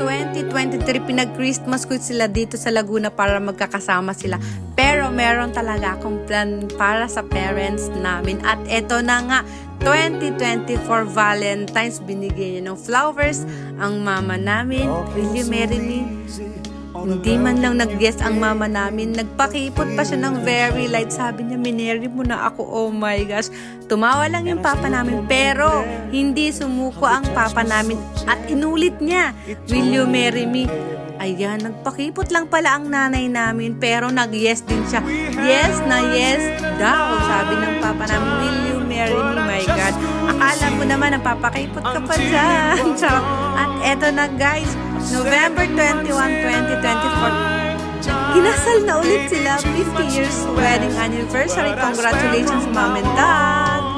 2023, pinag-Christmas ko sila dito sa Laguna para magkakasama sila. Pero meron talaga akong plan para sa parents namin. At eto na nga, 2024 Valentine's, binigyan niya ng flowers ang mama namin. Will you marry me? Hindi man lang nag-guess ang mama namin. Nagpakipot pa siya ng very light. Sabi niya, mineri mo na ako. Oh my gosh. Tumawa lang yung papa namin. Pero hindi sumuko ang papa namin. At inulit niya, will you marry me? Ayan, nagpakipot lang pala ang nanay namin. Pero nag-yes din siya. Yes na yes daw. Sabi ng papa namin, will you marry me? My God. Akala mo naman, napapakipot ka pa dyan. At eto na guys, November 21, 2024, kinasal na ulit sila. 50 years wedding anniversary. Congratulations, mom and dad!